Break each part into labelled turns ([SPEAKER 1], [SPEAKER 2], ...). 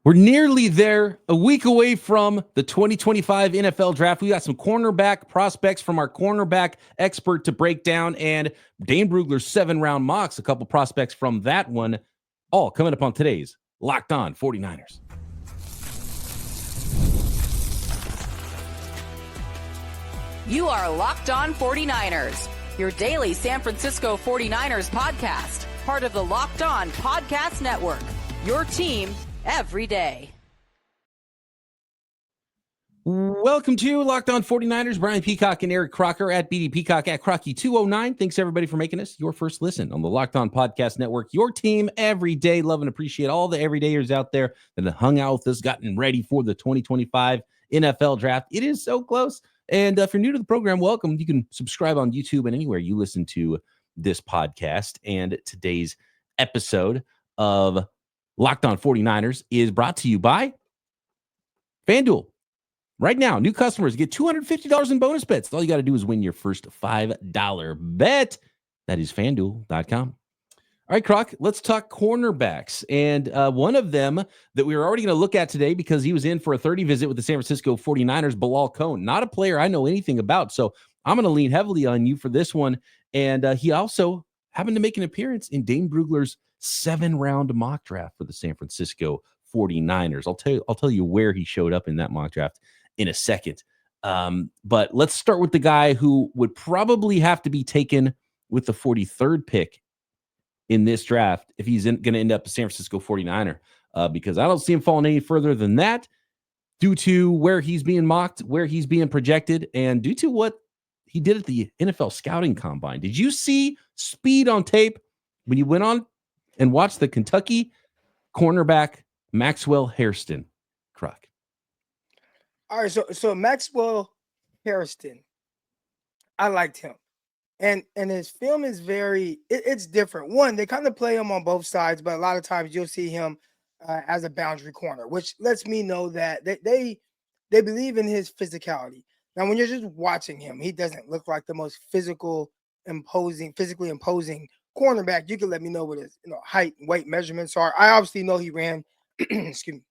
[SPEAKER 1] We're nearly there, a week away from the 2025 NFL Draft. We got some cornerback prospects from our cornerback expert to break down, and Dane Brugler's 7-round mocks, a couple prospects from that one, all coming up on today's Locked On 49ers.
[SPEAKER 2] You are Locked On 49ers, your daily San Francisco 49ers podcast, part of the Locked On Podcast Network, your team every day.
[SPEAKER 1] Welcome to Locked On 49ers. Brian Peacock and Eric Crocker at BD Peacock at Crocky209. Thanks everybody for making us your first listen on the Locked On Podcast Network, your team every day. Love and appreciate all the everydayers out there that have hung out with us, gotten ready for the 2025 NFL Draft. It is so close. And if you're new to the program, welcome. You can subscribe on YouTube and anywhere you listen to this podcast. And today's episode of Locked On 49ers is brought to you by FanDuel. Right now, new customers get $250 in bonus bets. All you got to do is win your first $5 bet. That is FanDuel.com. All right, Croc, let's talk cornerbacks. And one of them that we were already going to look at today because he was in for a 30 visit with the San Francisco 49ers, Bilhal Kone. Not a player I know anything about, so I'm going to lean heavily on you for this one. And he also happened to make an appearance in Dane Brugler's 7-round mock draft for the San Francisco 49ers. I'll tell you where he showed up in that mock draft in a second. But let's start with the guy who would probably have to be taken with the 43rd pick in this draft if he's going to end up a San Francisco 49er, because I don't see him falling any further than that due to where he's being mocked, where he's being projected, and due to what he did at the NFL scouting combine. Did you see speed on tape when you went on and watched the Kentucky cornerback Maxwell Hairston? Croc.
[SPEAKER 3] All right, so Maxwell Hairston, I liked him. And his film is it's different. One, they kind of play him on both sides, but a lot of times you'll see him as a boundary corner, which lets me know that they believe in his physicality. Now, when you're just watching him, he doesn't look like the most physically imposing cornerback. You can let me know what his height and weight measurements are. I obviously know he ran, excuse me.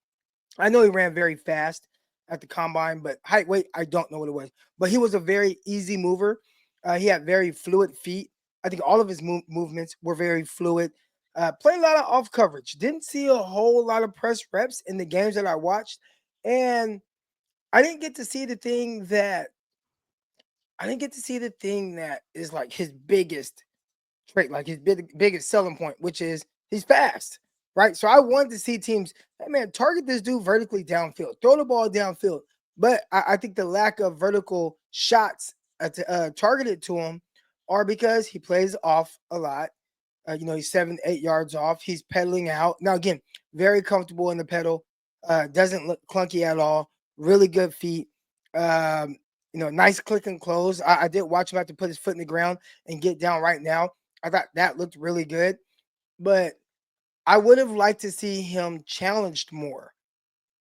[SPEAKER 3] I know he ran very fast at the combine, but height, weight, I don't know what it was. But he was a very easy mover. He had very fluid feet. I think all of his movements were very fluid. Played a lot of off coverage. Didn't see a whole lot of press reps in the games that I watched. And I didn't get to see the thing that is like his biggest trait, like his biggest selling point, which is he's fast, right? So I wanted to see teams, hey man, target this dude vertically downfield, throw the ball downfield. But I think the lack of vertical shots targeted to him are because he plays off a lot. He's 7-8 yards off. He's pedaling out. Now, again, very comfortable in the pedal. Doesn't look clunky at all. Really good feet. Nice click and close. I did watch him have to put his foot in the ground and get down right now. I thought that looked really good. But I would have liked to see him challenged more.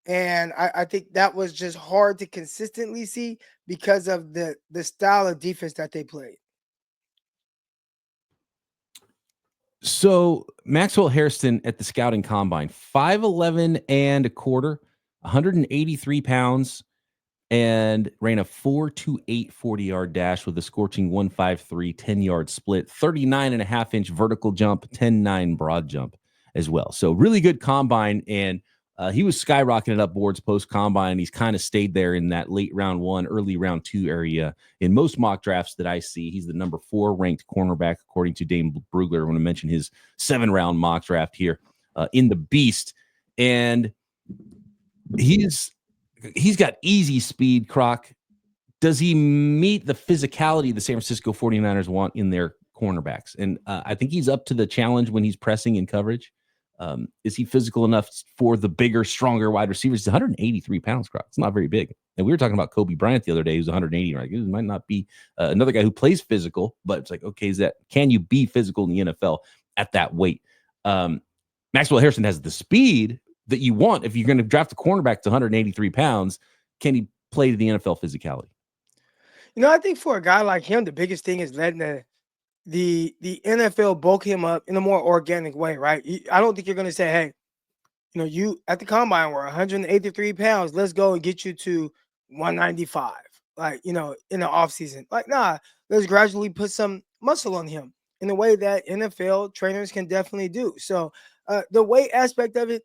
[SPEAKER 3] And I think that was just hard to consistently see because of the style of defense that they played.
[SPEAKER 1] So Maxwell Hairston at the scouting combine, 5'11 and a quarter, 183 pounds, and ran a 4.28 40-yard dash with a scorching 1.53 10-yard split, 39.5-inch vertical jump, 10.9 broad jump as well. So really good combine, and he was skyrocketing up boards post-combine. He's kind of stayed there in that late round 1, early round 2 area. In most mock drafts that I see, he's the number 4 ranked cornerback, according to Dane Brugler. I want to mention his 7-round mock draft here in the Beast. And he's got easy speed, Croc. Does he meet the physicality the San Francisco 49ers want in their cornerbacks? And I think he's up to the challenge when he's pressing in coverage. Is he physical enough for the bigger, stronger wide receivers? He's 183 pounds, Croc. It's not very big. And we were talking about Kobe Bryant the other day, who's 180. Right? It might not be another guy who plays physical, but it's like, okay, can you be physical in the NFL at that weight? Maxwell Hairston has the speed that you want if you're going to draft a cornerback to 183 pounds. Can he play to the NFL physicality?
[SPEAKER 3] I think for a guy like him, the biggest thing is letting the NFL bulk him up in a more organic way, right? I don't think you're going to say, hey, you at the combine were 183 pounds. Let's go and get you to 195. Like, in the offseason. Like, nah, let's gradually put some muscle on him in a way that NFL trainers can definitely do. So the weight aspect of it,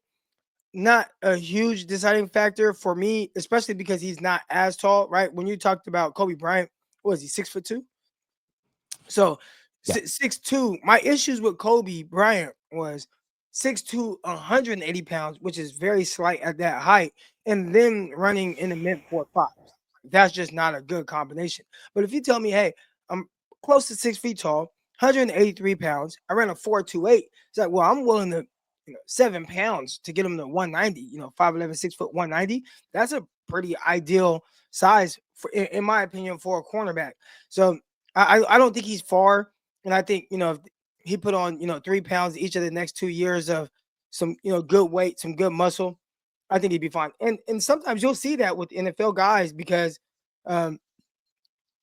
[SPEAKER 3] not a huge deciding factor for me, especially because he's not as tall, right? When you talked about Kobe Bryant, what was he, 6'2"? So
[SPEAKER 1] Yeah.
[SPEAKER 3] 6'2". My issues with Kobe Bryant was 6'2", 180 pounds, which is very slight at that height, and then running in the mid 4.5s. That's just not a good combination. But if you tell me, hey, I'm close to 6 feet tall, 183 pounds, I ran a 4.28, it's like, well, I'm willing to 7 pounds to get him to 190, 5'11", 6 foot 190. That's a pretty ideal size for, in my opinion, for a cornerback. So I don't think he's far. And I think, if he put on, 3 pounds each of the next 2 years of some, good weight, some good muscle, I think he'd be fine. And sometimes you'll see that with NFL guys because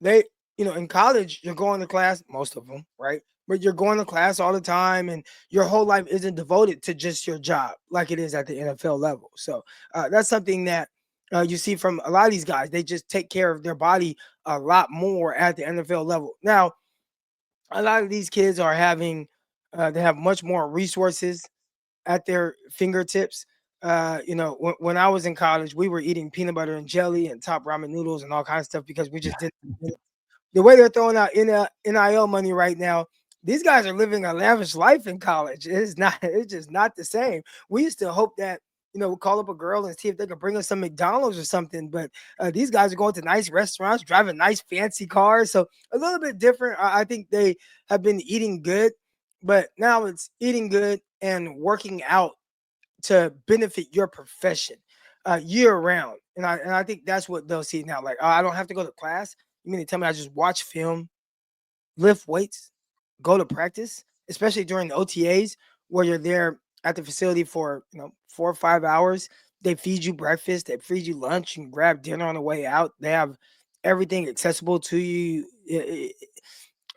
[SPEAKER 3] they, in college, you're going to class, most of them, right? But you're going to class all the time and your whole life isn't devoted to just your job like it is at the NFL level. So that's something that you see from a lot of these guys. They just take care of their body a lot more at the NFL level. Now, a lot of these kids are having, they have much more resources at their fingertips. When I was in college, we were eating peanut butter and jelly and top ramen noodles and all kinds of stuff because we just didn't. The way they're throwing out NIL money right now, these guys are living a lavish life in college. It's just not the same. We used to hope that, we'll call up a girl and see if they could bring us some McDonald's or something. But these guys are going to nice restaurants, driving nice fancy cars. So a little bit different. I think they have been eating good, but now it's eating good and working out to benefit your profession year round. And I think that's what they'll see now. Like, oh, I don't have to go to class. You mean to tell me I just watch film, lift weights, go to practice, especially during the OTAs where you're there at the facility for 4 or 5 hours. They feed you breakfast, they feed you lunch, you can grab dinner on the way out. They have everything accessible to you.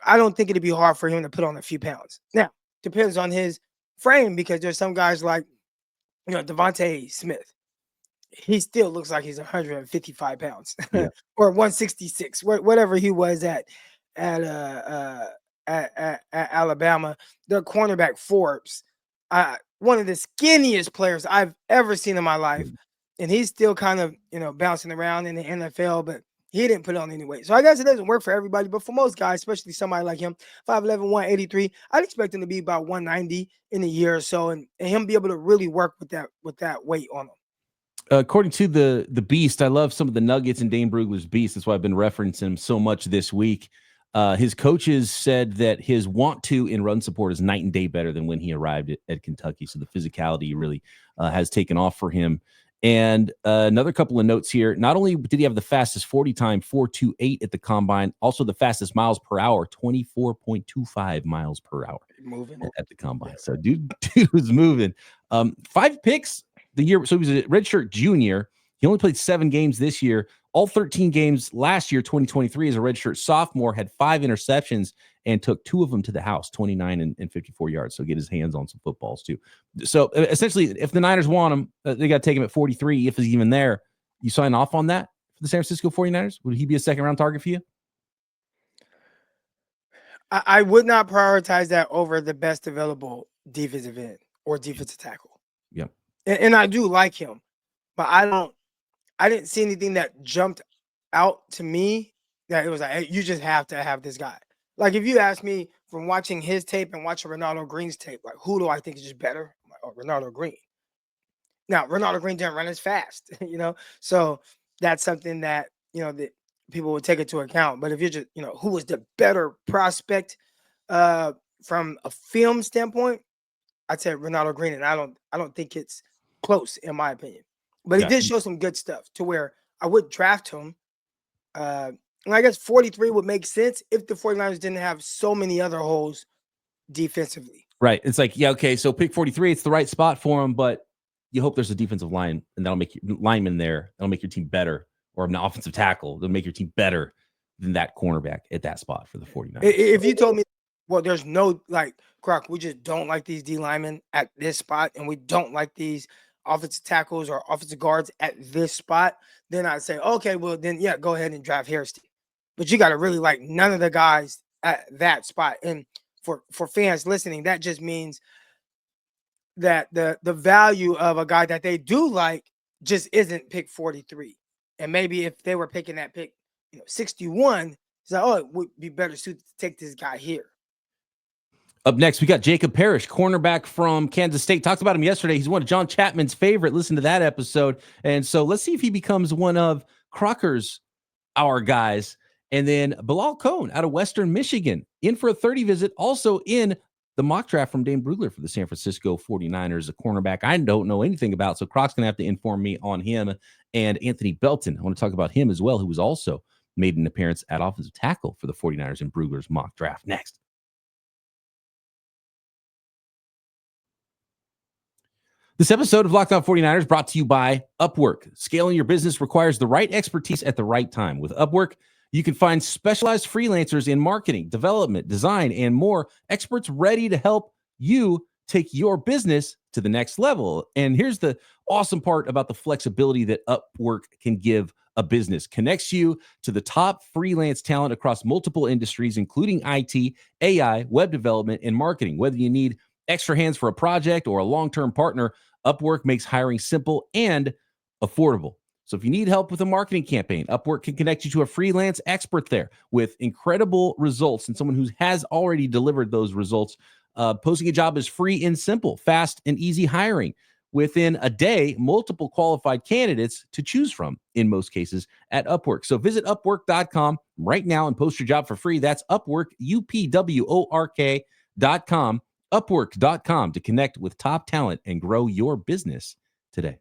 [SPEAKER 3] I don't think it'd be hard for him to put on a few pounds. Now, depends on his frame because there's some guys like Devontae Smith. He still looks like he's 155 pounds
[SPEAKER 1] Yeah.
[SPEAKER 3] or 166, whatever he was at Alabama. The cornerback Forbes, one of the skinniest players I've ever seen in my life, and he's still kind of bouncing around in the NFL, but he didn't put on any weight. So I guess it doesn't work for everybody, but for most guys, especially somebody like him, 5'11", 183, I'd expect him to be about 190 in a year or so, and him be able to really work with that weight on him.
[SPEAKER 1] According to the Beast, I love some of the nuggets in Dane Brugler's Beast. That's why I've been referencing him so much this week. His coaches said that his want to in run support is night and day better than when he arrived at Kentucky. So the physicality really has taken off for him. And another couple of notes here. Not only did he have the fastest 40 time, 4.28 at the combine, also the fastest miles per hour, 24.25 miles per hour
[SPEAKER 3] Moving
[SPEAKER 1] at the combine. So dude was moving. 5 picks the year. So he was a redshirt junior. He only played 7 games this year. All 13 games last year, 2023, as a redshirt sophomore, had 5 interceptions and took 2 of them to the house, 29 and 54 yards. So get his hands on some footballs too. So essentially, if the Niners want him, they got to take him at 43. If he's even there, you sign off on that for the San Francisco 49ers? Would he be a second-round target for you?
[SPEAKER 3] I would not prioritize that over the best available defensive end or defensive tackle.
[SPEAKER 1] Yeah.
[SPEAKER 3] And I do like him, but I didn't see anything that jumped out to me that it was like, hey, you just have to have this guy. Like, if you ask me from watching his tape and watching Ronaldo Green's tape, like, who do I think is just better? I'm like, oh, Ronaldo Green. Now, Ronaldo Green didn't run as fast, so that's something that, that people would take into account. But if you're just, who was the better prospect from a film standpoint, I'd say Ronaldo Green, and I don't think it's close in my opinion. But he did show some good stuff to where I would draft him. And I guess 43 would make sense if the 49ers didn't have so many other holes defensively.
[SPEAKER 1] Right. It's like, yeah, okay, so pick 43, it's the right spot for him, but you hope there's a defensive line, and that'll make your lineman there. That'll make your team better, or an offensive tackle. That'll make your team better than that cornerback at that spot for the 49ers.
[SPEAKER 3] If you told me, well, there's no, like, Croc, we just don't like these D linemen at this spot, and we don't like these offensive tackles or offensive guards at this spot, then I'd say, okay, well, then, yeah, go ahead and draft Hairston. But you got to really like none of the guys at that spot. And for fans listening, that just means that the value of a guy that they do like just isn't pick 43. And maybe if they were picking that pick, 61, it's like, oh, it would be better suited to take this guy here.
[SPEAKER 1] Up next, we got Jacob Parish, cornerback from Kansas State. Talked about him yesterday. He's one of John Chapman's favorite. Listen to that episode. And so let's see if he becomes one of Crocker's our guys. And then Bilhal Kone out of Western Michigan in for a 30 visit, also in the mock draft from Dane Brugler for the San Francisco 49ers, a cornerback I don't know anything about. So Croc's going to have to inform me on him. And Anthony Belton, I want to talk about him as well, who was also made an appearance at offensive tackle for the 49ers in Brugler's mock draft. Next. This episode of Locked On 49ers brought to you by Upwork. Scaling your business requires the right expertise at the right time. With Upwork, you can find specialized freelancers in marketing, development, design, and more, experts ready to help you take your business to the next level. And here's the awesome part about the flexibility that Upwork can give a business. Connects you to the top freelance talent across multiple industries, including IT, AI, web development, and marketing. Whether you need extra hands for a project or a long-term partner, Upwork makes hiring simple and affordable. So if you need help with a marketing campaign, Upwork can connect you to a freelance expert there with incredible results and someone who has already delivered those results. Posting a job is free and simple, fast and easy hiring. Within a day, multiple qualified candidates to choose from in most cases at Upwork. So visit Upwork.com right now and post your job for free. That's Upwork, UPWORK.com. Upwork.com to connect with top talent and grow your business today.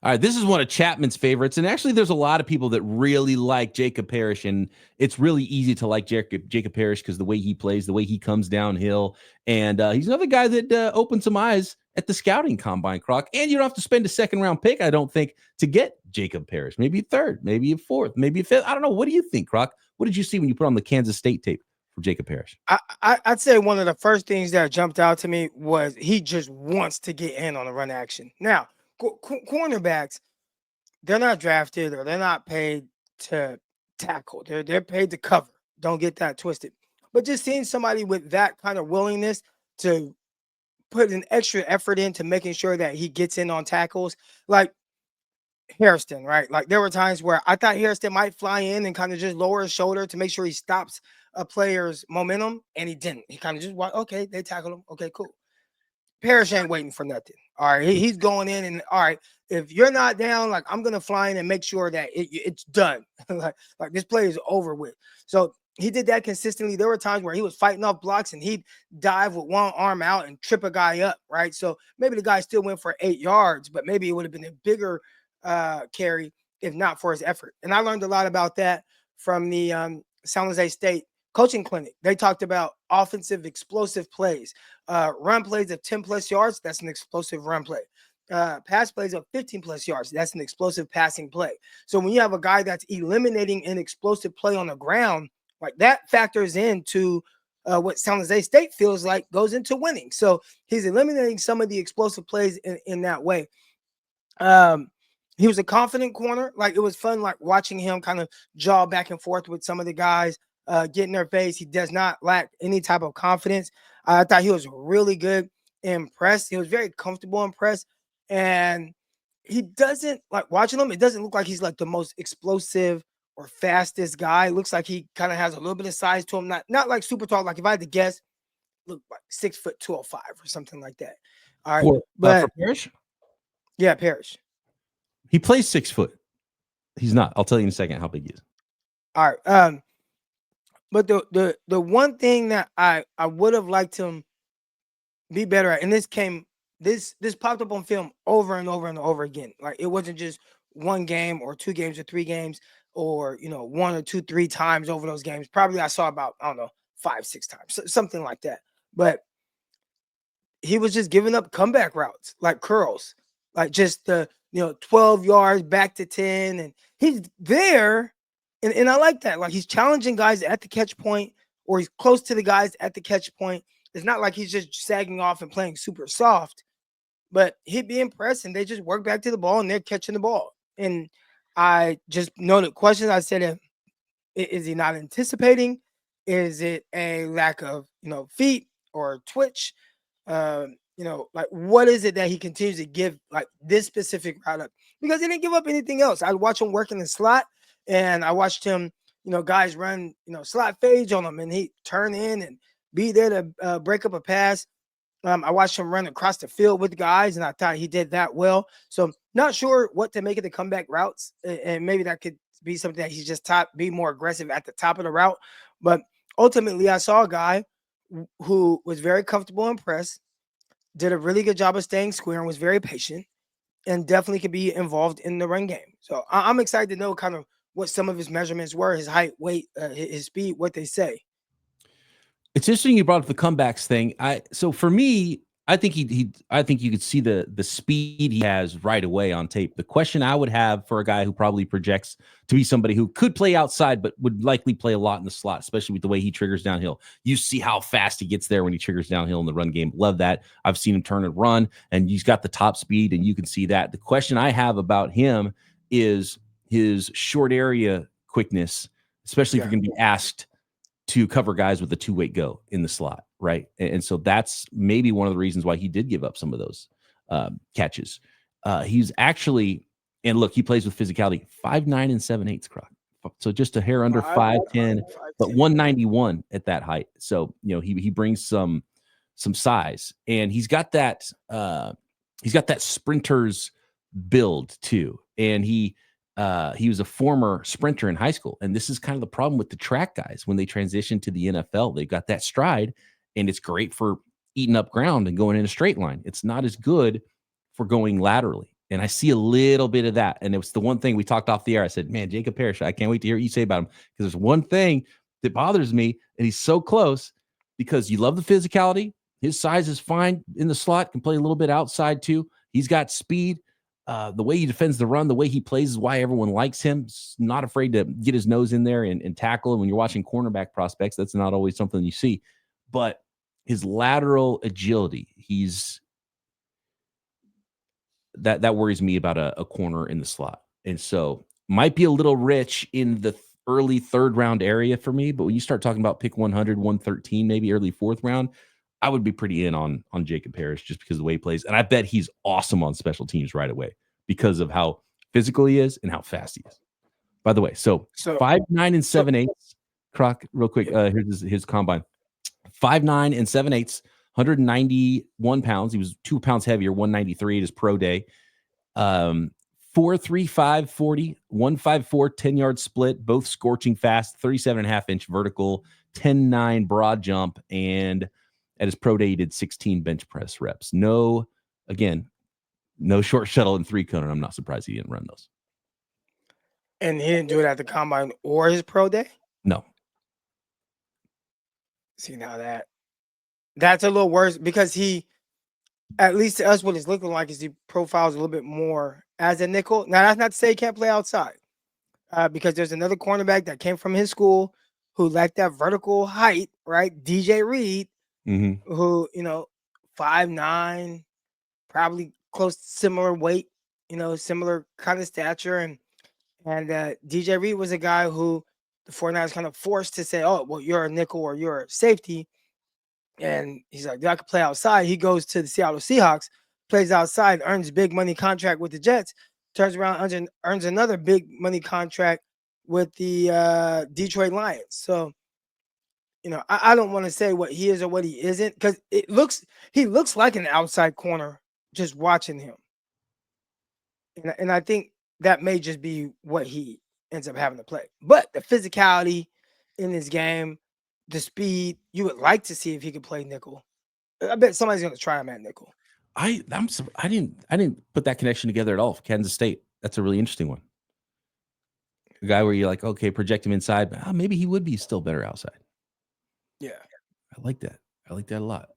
[SPEAKER 1] All right, this is one of Chapman's favorites, and actually there's a lot of people that really like Jacob Parish, and it's really easy to like Jacob Parish because the way he plays, the way he comes downhill, and he's another guy that opened some eyes at the scouting combine, Croc, and you don't have to spend a second-round pick, I don't think, to get Jacob Parish. Maybe a third, maybe a fourth, maybe a fifth. I don't know. What do you think, Croc? What did you see when you put on the Kansas State tape for Jacob Parish?
[SPEAKER 3] I'd say one of the first things that jumped out to me was he just wants to get in on the run action. Now, cornerbacks, they're not drafted or they're not paid to tackle. They're paid to cover. Don't get that twisted. But just seeing somebody with that kind of willingness to put an extra effort into making sure that he gets in on tackles, like Hairston, right? Like there were times where I thought Hairston might fly in and kind of just lower his shoulder to make sure he stops a player's momentum, and he didn't. He kind of just watched, okay, they tackled him. Okay, cool. Parish ain't waiting for nothing. All right, he's going in, and all right, if you're not down, like I'm gonna fly in and make sure that it's done. like this play is over with. So he did that consistently. There were times where he was fighting off blocks and he'd dive with one arm out and trip a guy up, right? So maybe the guy still went for 8 yards, but maybe it would have been a bigger carry if not for his effort. And I learned a lot about that from the San Jose State coaching clinic. They talked about offensive explosive plays, run plays of 10 plus yards. That's an explosive run play. Pass plays of 15 plus yards. That's an explosive passing play. So when you have a guy that's eliminating an explosive play on the ground, like that factors into what San Jose State feels like goes into winning. So he's eliminating some of the explosive plays in that way. He was a confident corner. Like it was fun, like watching him kind of jaw back and forth with some of the guys, get in their face. He does not lack any type of confidence. I thought he was really good in press. He was very comfortable in press. And he doesn't, like watching him, it doesn't look like he's like the most explosive or fastest guy. It looks like he kind of has a little bit of size to him. Not like super tall. Like if I had to guess, look like 6'205" or something like that. All right.
[SPEAKER 1] For Parish?
[SPEAKER 3] Yeah, Parish.
[SPEAKER 1] He plays 6 foot. He's not. I'll tell you in a second how big he is.
[SPEAKER 3] All right. But the one thing that I would have liked him be better at, and this popped up on film over and over and over again. Like it wasn't just one game or 2 games or 3 games or 1 or 2, 3 times over those games. Probably I saw about, I don't know, 5, 6 times, something like that. But he was just giving up comeback routes, like curls, like just the 12 yards back to 10, and he's there. And I like that. Like he's challenging guys at the catch point, or he's close to the guys at the catch point. It's not like he's just sagging off and playing super soft, but he'd be impressed and they just work back to the ball and they're catching the ball. And I just noted questions. I said, is he not anticipating? Is it a lack of, feet or twitch? Like what is it that he continues to give like this specific route up? Because he didn't give up anything else. I watched him work in the slot and I watched him, guys run, slot fades on him and he turn in and be there to break up a pass. I watched him run across the field with guys, and I thought he did that well. So not sure what to make of the comeback routes, and maybe that could be something that he's just taught be more aggressive at the top of the route. But ultimately, I saw a guy who was very comfortable and press, did a really good job of staying square, and was very patient, and definitely could be involved in the run game. So I'm excited to know kind of what some of his measurements were, his height, weight, his speed, what they say.
[SPEAKER 1] It's interesting you brought up the comebacks thing. So for me, I think I think you could see the speed he has right away on tape. The question I would have for a guy who probably projects to be somebody who could play outside, but would likely play a lot in the slot, especially with the way he triggers downhill. You see how fast he gets there when he triggers downhill in the run game. Love that. I've seen him turn and run, and he's got the top speed, and you can see that. The question I have about him is his short area quickness, especially if you're going to be asked to cover guys with a 2-weight go in the slot, right? And so that's maybe one of the reasons why he did give up some of those catches. He's actually, and look, he plays with physicality, 5'9" and 7/8, Croc. So just a hair under 5'10", but 191 at that height. So, he brings some size, and he's got that sprinter's build too. And he was a former sprinter in high school. And this is kind of the problem with the track guys. When they transition to the NFL, they've got that stride, and it's great for eating up ground and going in a straight line. It's not as good for going laterally. And I see a little bit of that. And it was the one thing we talked off the air. I said, man, Jacob Parrish, I can't wait to hear what you say about him, because there's one thing that bothers me, and he's so close, because you love the physicality. His size is fine in the slot, can play a little bit outside too. He's got speed. The way he defends the run, the way he plays is why everyone likes him. He's not afraid to get his nose in there and tackle. And when you're watching cornerback prospects, that's not always something you see. But his lateral agility, that worries me about a corner in the slot. And so might be a little rich in the early third round area for me. But when you start talking about pick 100, 113, maybe early fourth round, I would be pretty in on Jacob Parrish just because of the way he plays. And I bet he's awesome on special teams right away because of how physical he is and how fast he is. By the way, so 5'9" and 7/8. Croc, real quick, here's his combine. 5'9" and 7/8, 191 pounds. He was 2 pounds heavier, 193 at his pro day. 4.35 40, 154 10-yard split, both scorching fast, 37.5-inch vertical, 10.9 broad jump, and at his pro day, he did 16 bench press reps. No short shuttle and 3-cone, and I'm not surprised he didn't run those.
[SPEAKER 3] And he didn't do it at the combine or his pro day?
[SPEAKER 1] No.
[SPEAKER 3] See, now that's a little worse, because he, at least to us, what it's looking like is he profiles a little bit more as a nickel. Now, that's not to say he can't play outside, because there's another cornerback that came from his school who lacked that vertical height, right? DJ Reed, who, 5'9", probably close to similar weight, similar kind of stature. And DJ Reed was a guy who the 49ers kind of forced to say, oh, well, you're a nickel or you're a safety. And he's like, I could play outside. He goes to the Seattle Seahawks, plays outside, earns big money contract with the Jets, turns around, earns another big money contract with the Detroit Lions. So, I don't want to say what he is or what he isn't, because he looks like an outside corner just watching him. And I think that may just be what he ends up having to play. But the physicality in his game, the speed, you would like to see if he could play nickel. I bet somebody's going to try him at nickel.
[SPEAKER 1] I didn't put that connection together at all for Kansas State. That's a really interesting one. A guy where you're like, okay, project him inside, but maybe he would be still better outside.
[SPEAKER 3] Yeah.
[SPEAKER 1] I like that. I like that a lot.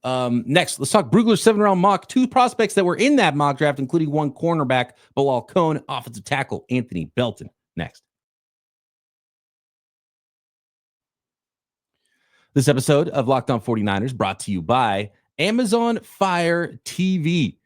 [SPEAKER 1] Next, let's talk Brugler's 7th-round mock. 2 prospects that were in that mock draft, including one cornerback, Bilhal Kone, offensive tackle, Anthony Belton. Next. This episode of Locked On 49ers brought to you by Amazon Fire TV.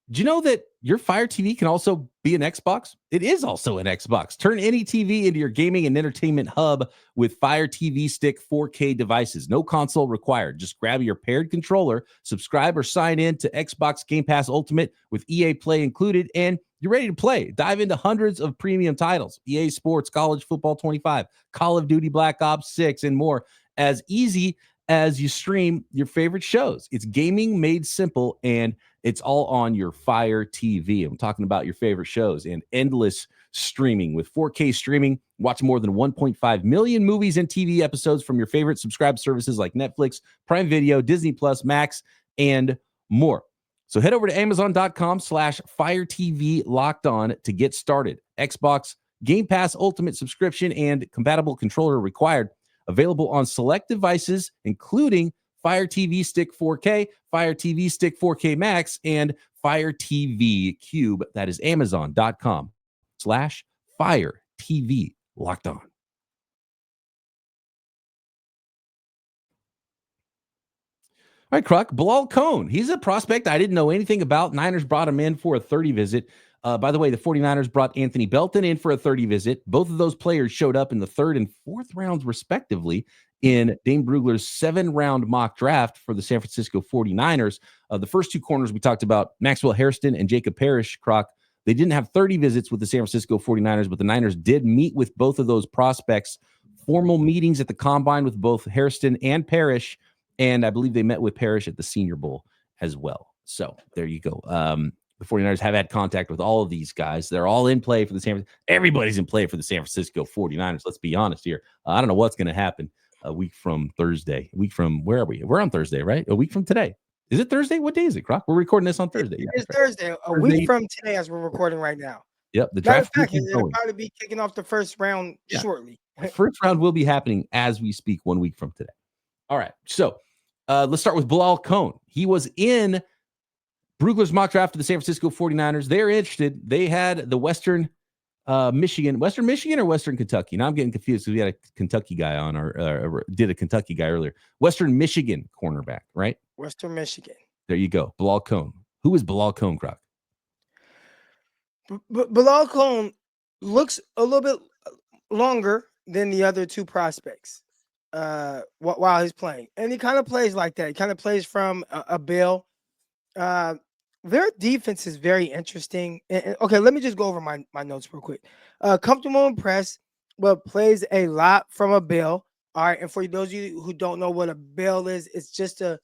[SPEAKER 1] Did you know that your Fire TV can also be an Xbox? It is also an Xbox. Turn any TV into your gaming and entertainment hub with Fire TV Stick 4K devices. No console required. Just grab your paired controller, subscribe or sign in to Xbox Game Pass Ultimate with EA Play included, and you're ready to play. Dive into hundreds of premium titles. EA Sports, College Football 25, Call of Duty Black Ops 6, and more. As easy as you stream your favorite shows. It's gaming made simple, and it's all on your Fire TV. I'm talking about your favorite shows and endless streaming. With 4K streaming, watch more than 1.5 million movies and TV episodes from your favorite subscribed services like Netflix, Prime Video, Disney Plus, Max, and more. So head over to Amazon.com/Fire TV Locked On to get started. Xbox Game Pass Ultimate subscription and compatible controller required. Available on select devices, including Fire TV Stick 4K, Fire TV Stick 4K Max, and Fire TV Cube. That is Amazon.com/Fire TV Locked On. All right, Croc, Bilhal Kone. He's a prospect I didn't know anything about. Niners brought him in for a 30 visit. By the way, the 49ers brought Anthony Belton in for a 30 visit. Both of those players showed up in the 3rd and 4th rounds, respectively, in Dane Brugler's 7-round mock draft for the San Francisco 49ers. The first two corners we talked about, Maxwell Hairston and Jacob Parrish, Croc, they didn't have 30 visits with the San Francisco 49ers, but the Niners did meet with both of those prospects. Formal meetings at the Combine with both Hairston and Parish, and I believe they met with Parish at the Senior Bowl as well. So there you go. The 49ers have had contact with all of these guys. They're all in play for the everybody's in play for the San Francisco 49ers. Let's be honest here. I don't know what's going to happen a week from Thursday. A week from, where are we? We're on Thursday, right? A week from today. Is it Thursday? What day is it, Croc? We're recording this on Thursday.
[SPEAKER 3] It's Thursday. A week from today as we're recording right now.
[SPEAKER 1] Yep. The draft
[SPEAKER 3] it'll probably be kicking off the first round shortly.
[SPEAKER 1] The first round will be happening as we speak 1 week from today. All right. So let's start with Bilhal Kone. He was in Brugler's mock draft of the San Francisco 49ers. They're interested. They had the Western Michigan or Western Kentucky. Now I'm getting confused because we had a Kentucky guy on or did a Kentucky guy earlier. Western Michigan cornerback, right?
[SPEAKER 3] Western Michigan.
[SPEAKER 1] There you go. Bilhal Kone. Who is Bilhal Kone, Croc?
[SPEAKER 3] Bilhal Kone looks a little bit longer than the other two prospects while he's playing. And he kind of plays like that. He kind of plays from a bill. Their defense is very interesting. Okay, let me just go over my notes real quick. Comfortable in press, but plays a lot from a bill. All right, and for those of you who don't know what a bill is, it's just a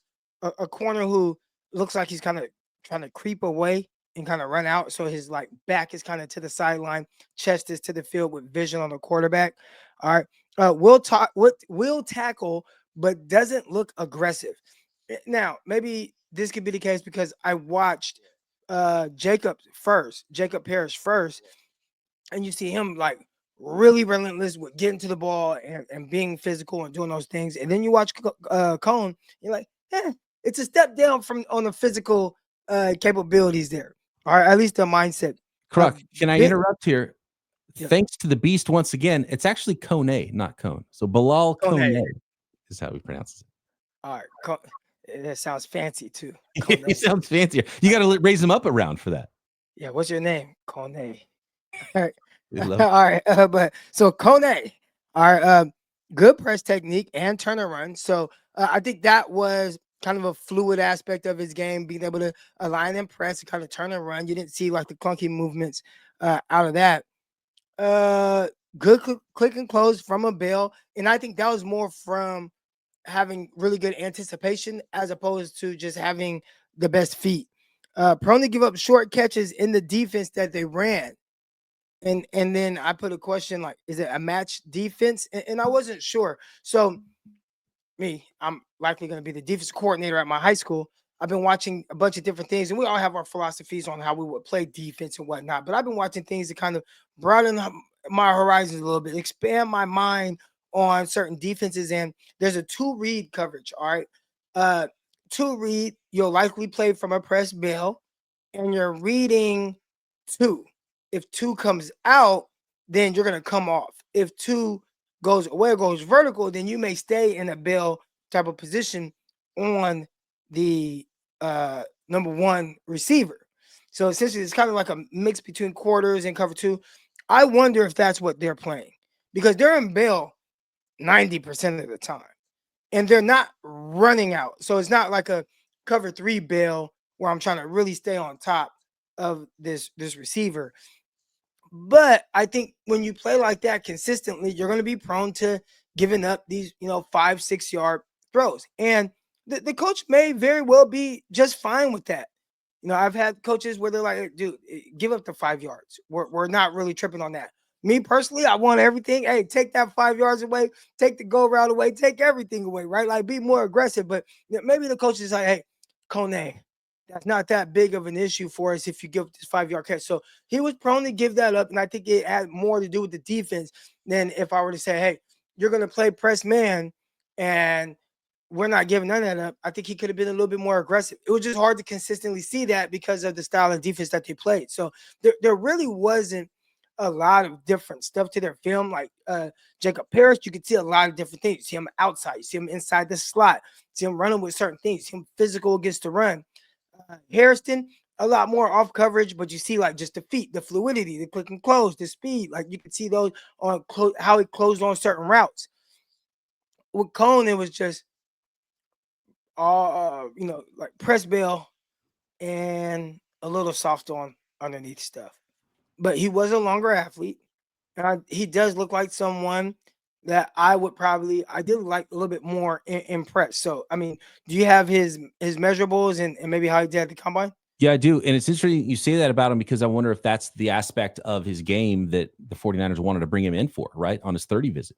[SPEAKER 3] corner who looks like he's kind of trying to creep away and kind of run out. So his back is kind of to the sideline, chest is to the field with vision on the quarterback. All right, will tackle, but doesn't look aggressive. Now, maybe this could be the case because I watched Jacob Parrish first, and you see him really relentless with getting to the ball and being physical and doing those things. And then you watch Kone, you're like, it's a step down from on the physical capabilities there. Or at least the mindset.
[SPEAKER 1] Croc, can I interrupt here? Yeah. Thanks to the beast once again. It's actually Kone, not Cone. So Bilhal Kone is how we pronounce it.
[SPEAKER 3] All right. That sounds fancy too.
[SPEAKER 1] It sounds fancier. You got to raise them up around for that.
[SPEAKER 3] Yeah. What's your name? Kone. All right. All right. But so Kone, good press technique and turn and run. So I think that was kind of a fluid aspect of his game, being able to align and press and kind of turn and run. You didn't see the clunky movements out of that. Good click and close from a bill. And I think that was more from having really good anticipation as opposed to just having the best feet. Prone to give up short catches in the defense that they ran. And then I put a question is it a match defense? And I wasn't sure. So I'm likely going to be the defense coordinator at my high school. I've been watching a bunch of different things, and we all have our philosophies on how we would play defense and whatnot. But I've been watching things that kind of broaden my horizons a little bit, expand my mind on certain defenses. And there's a 2-read coverage. All right. 2-read, you'll likely play from a press bill, and you're reading 2. If 2 comes out, then you're going to come off. If 2 goes vertical, then you may stay in a bill type of position on the number one receiver. So essentially, it's kind of like a mix between quarters and cover two. I wonder if that's what they're playing because they're in bail 90% of the time, and they're not running out. So it's not like a cover three bail where I'm trying to really stay on top of this receiver. But I think when you play like that consistently, you're going to be prone to giving up these, 5-6 yard throws. And the coach may very well be just fine with that. I've had coaches where they're like, dude, give up the 5 yards. We're not really tripping on that. Me personally, I want everything. Hey, take that 5 yards away, take the go route away, take everything away, right? Like be more aggressive. But maybe the coach is like, hey, Kone, that's not that big of an issue for us if you give this 5 yard catch. So he was prone to give that up. And I think it had more to do with the defense than if I were to say, hey, you're going to play press man and we're not giving none of that up. I think he could have been a little bit more aggressive. It was just hard to consistently see that because of the style of defense that they played. So there really wasn't a lot of different stuff to their film. Like Jacob Parrish, you could see a lot of different things. You see him outside, you see him inside the slot, you see him running with certain things, you see him physical against the run. Hairston, a lot more off coverage, but you see like just the feet, the fluidity, the click and close, the speed. Like you could see those on how he closed on certain routes. With Kone, it was just all like press bail and a little soft on underneath stuff. But he was a longer athlete, and he does look like someone that I did like a little bit more impressed. So, I mean, do you have his measurables and maybe how he did at the combine?
[SPEAKER 1] Yeah, I do. And it's interesting you say that about him because I wonder if that's the aspect of his game that the 49ers wanted to bring him in for, right? On his 30 visit.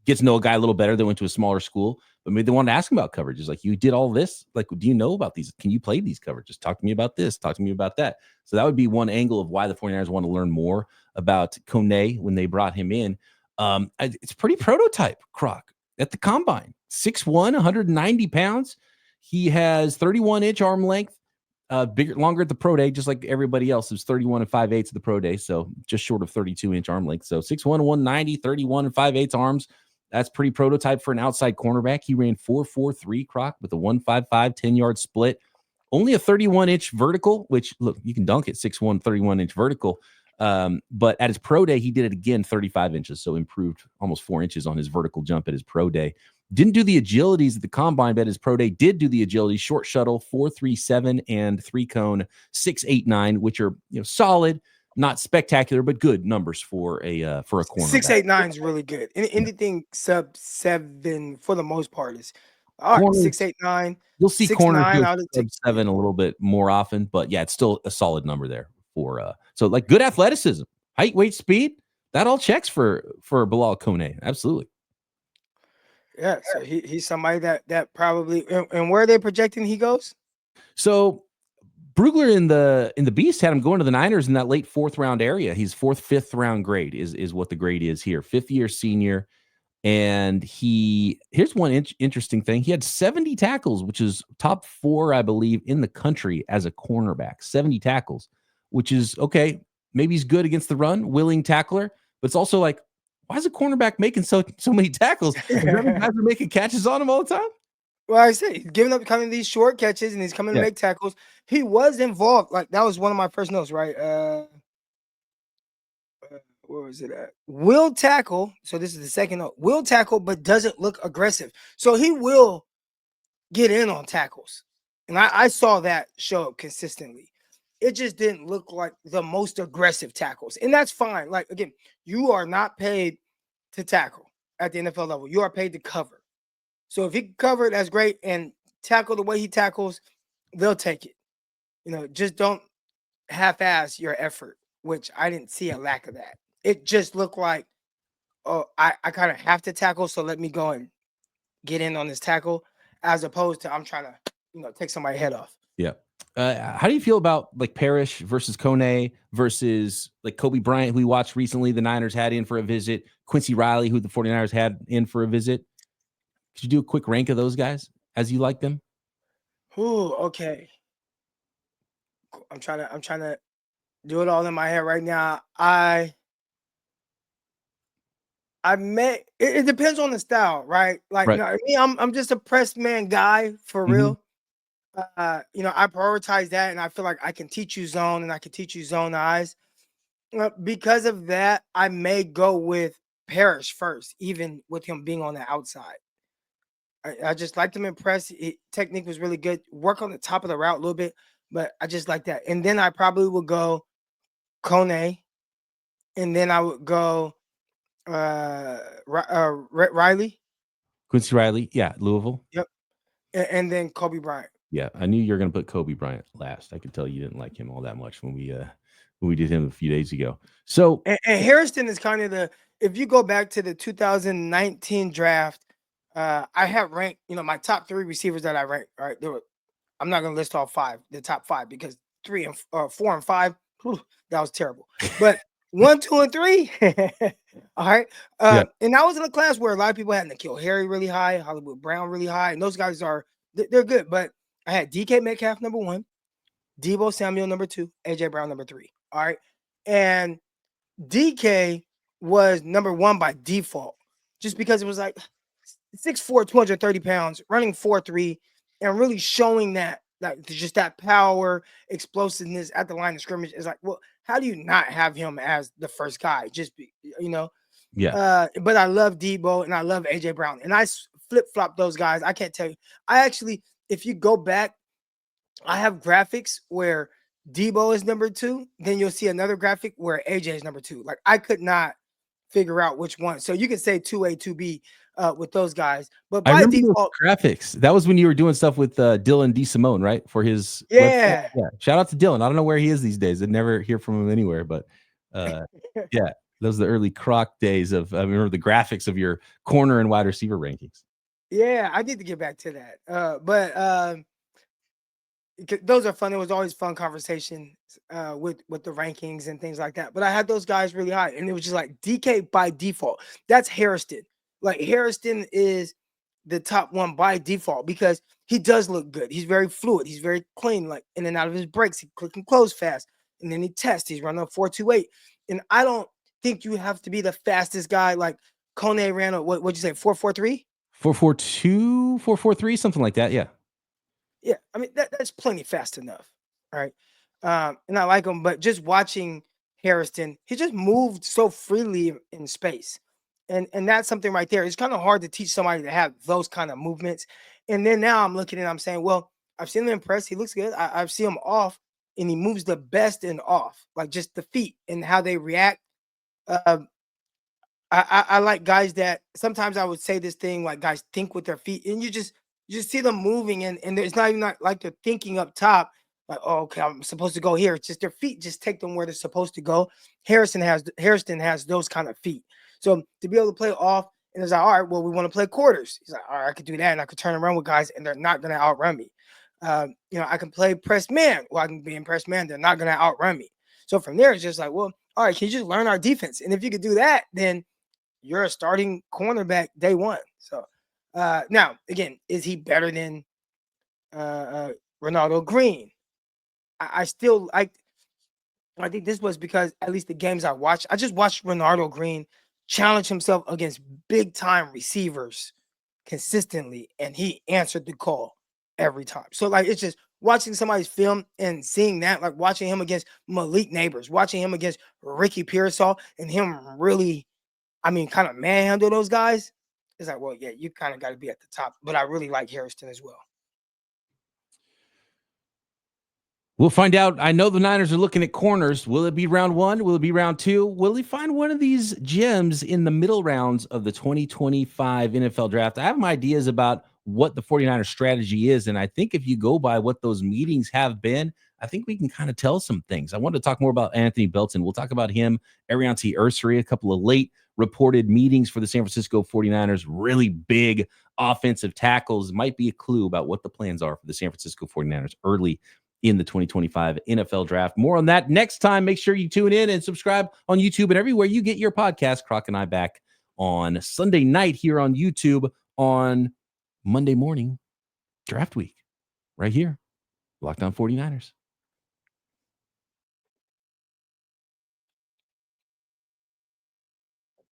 [SPEAKER 1] Get to know a guy a little better that went to a smaller school, but maybe they wanted to ask him about coverages. Like, you did all this. Like, do you know about these? Can you play these coverages? Talk to me about this. Talk to me about that. So that would be one angle of why the 49ers want to learn more about Kone when they brought him in. It's pretty prototype, Croc, at the combine. 6'1", 190 pounds. He has 31-inch arm length. Longer at the pro day, just like everybody else. Is 31 and 5/8 at the pro day, so just short of 32-inch arm length. So 6'1", 190, 31 and 5/8 arms. That's pretty prototype for an outside cornerback. He ran 4.43 Croc with a 1.55 10-yard split. Only a 31-inch vertical, which look, you can dunk at 6'1", 31-inch vertical. But at his pro day, he did it again 35 inches, so improved almost 4 inches on his vertical jump at his pro day. Didn't do the agilities at the combine, but his pro day did do the agility, short shuttle, 4.37 and 3-cone, 6.89, which are solid, not spectacular, but good numbers for a cornerback.
[SPEAKER 3] 6.89 is really good. Anything sub 7 for the most part is all right. 6.89.
[SPEAKER 1] You'll see
[SPEAKER 3] 6'9",
[SPEAKER 1] corners sub 7 a little bit more often, but yeah, it's still a solid number there for so like good athleticism, height, weight, speed. That all checks for Bilhal Kone. Absolutely.
[SPEAKER 3] Yeah, so he's somebody that probably and where are they projecting he goes?
[SPEAKER 1] So Brugler in the Beast had him going to the Niners in that late 4th round area. He's 4th, 5th round grade is what the grade is here. 5th year senior. And here's one interesting thing. He had 70 tackles, which is top 4, I believe, in the country as a cornerback. 70 tackles, which is okay. Maybe he's good against the run, willing tackler, but it's also like, why is a cornerback making so many tackles? Guys are making catches on him all the time.
[SPEAKER 3] Well, I say he's giving up kind of these short catches and he's coming to make tackles. He was involved. Like that was one of my first notes, right? Where was it at? Will tackle. So this is the second note. Will tackle, but doesn't look aggressive. So he will get in on tackles. And I saw that show up consistently. It just didn't look like the most aggressive tackles. And that's fine. Like, again, you are not paid to tackle at the NFL level. You are paid to cover. So if he can cover, that's great. And tackle the way he tackles, they'll take it. Just don't half-ass your effort, which I didn't see a lack of that. It just looked like, oh, I kind of have to tackle, so let me go and get in on this tackle, as opposed to I'm trying to, take somebody's head off.
[SPEAKER 1] Yeah. How do you feel about like Parish versus Kone versus like Kobe Bryant, who we watched recently, the Niners had in for a visit, Quincy Riley, who the 49ers had in for a visit? Could you do a quick rank of those guys as you like them?
[SPEAKER 3] Ooh, okay. I'm trying to do it all in my head right now. I It depends on the style, right? Like,
[SPEAKER 1] Right.
[SPEAKER 3] no, me, I'm just a press man guy for real. I prioritize that, and I feel like I can teach you zone, and I can teach you zone eyes. Because of that, I may go with Parrish first, even with him being on the outside. I just liked him in press. Technique was really good. Work on the top of the route a little bit, but I just like that. And then I probably would go Kone, and then I would go Riley.
[SPEAKER 1] Quincy Riley. Yeah. Louisville.
[SPEAKER 3] Yep. And then Kobe Bryant.
[SPEAKER 1] Yeah. I knew you were going to put Kobe Bryant last. I could tell you didn't like him all that much when we did him a few days ago. So
[SPEAKER 3] And Hairston is kind of if you go back to the 2019 draft, I have ranked, my top 3 receivers that I ranked. All right, I'm not gonna list all 5, the top 5, because 4 and 5, that was terrible. But 1, 2, and 3, all right. And I was in a class where a lot of people had N'Keal Harry really high, Hollywood Brown really high, and those guys they're good. But I had DK Metcalf number 1, Deebo Samuel number 2, AJ Brown number 3. All right, and DK was number 1 by default, just because it was like 6'4", 230 pounds, running 4.3, and really showing that just that power, explosiveness at the line of scrimmage. Is like, well, how do you not have him as the first guy?
[SPEAKER 1] yeah.
[SPEAKER 3] But I love Deebo and I love AJ Brown, and I flip-flop those guys. I can't tell you. I actually, if you go back, I have graphics where Deebo is number 2, then you'll see another graphic where AJ is number 2. Like, I could not figure out which one. So you can say 2A, 2B with those guys. But
[SPEAKER 1] I
[SPEAKER 3] by
[SPEAKER 1] remember
[SPEAKER 3] default,
[SPEAKER 1] those graphics. That was when you were doing stuff with Dylan DeSimone, right? For his
[SPEAKER 3] yeah.
[SPEAKER 1] website. Yeah. Shout out to Dylan. I don't know where he is these days. I never hear from him anywhere, but yeah, those are the early Croc days I remember the graphics of your corner and wide receiver rankings.
[SPEAKER 3] Yeah, I need to get back to that. But those are fun. It was always fun conversation with the rankings and things like that. But I had those guys really high, and it was just like DK by default. That's Hairston. Like, Hairston is the top 1 by default because he does look good. He's very fluid. He's very clean, like in and out of his breaks. He click and close fast, and then he tests. He's running a 4.28. And I don't think you have to be the fastest guy. Like Kone ran a what'd you say, 4.43?
[SPEAKER 1] 4.42, 4.43, something like that. Yeah.
[SPEAKER 3] Yeah, I mean that's plenty fast enough, right? And I like him, but just watching Hairston, he just moved so freely in space, and that's something right there. It's kind of hard to teach somebody to have those kind of movements. And then now I'm looking and I'm saying, well, I've seen him in press. He looks good. I've seen him off, and he moves the best in off, like just the feet and how they react. Uh, I like guys that sometimes I would say this thing like guys think with their feet, and you just see them moving, and it's not even like they're thinking up top, like, oh, okay, I'm supposed to go here. It's just their feet just take them where they're supposed to go. Hairston has those kind of feet. So to be able to play off, and it's like, all right, well, we want to play quarters. He's like, all right, I could do that, and I could turn around with guys, and they're not gonna outrun me. I can play press man. Well, I can be in press man. They're not gonna outrun me. So from there, it's just like, well, all right, can you just learn our defense? And if you could do that, then you're a starting cornerback day 1. So now again, is he better than Ronaldo Green? I still I think this was because at least the games I watched, I just watched Ronaldo Green challenge himself against big time receivers consistently, and he answered the call every time. So like, it's just watching somebody's film and seeing that, like watching him against Malik Neighbors, watching him against Ricky Pearsall, and him really, kind of manhandle those guys. It's like, well, yeah, you kind of got to be at the top. But I really like Hairston as well.
[SPEAKER 1] We'll find out. I know the Niners are looking at corners. Will it be round 1? Will it be round 2? Will he find one of these gems in the middle rounds of the 2025 NFL draft? I have my ideas about what the 49ers strategy is. And I think if you go by what those meetings have been, I think we can kind of tell some things. I wanted to talk more about Anthony Belton. We'll talk about him, Arianti Ursary, a couple of late reported meetings for the San Francisco 49ers, really big offensive tackles. Might be a clue about what the plans are for the San Francisco 49ers early in the 2025 NFL draft. More on that next time. Make sure you tune in and subscribe on YouTube and everywhere you get your podcast. Croc and I back on Sunday night here on YouTube on Monday morning, draft week, right here. Locked On 49ers.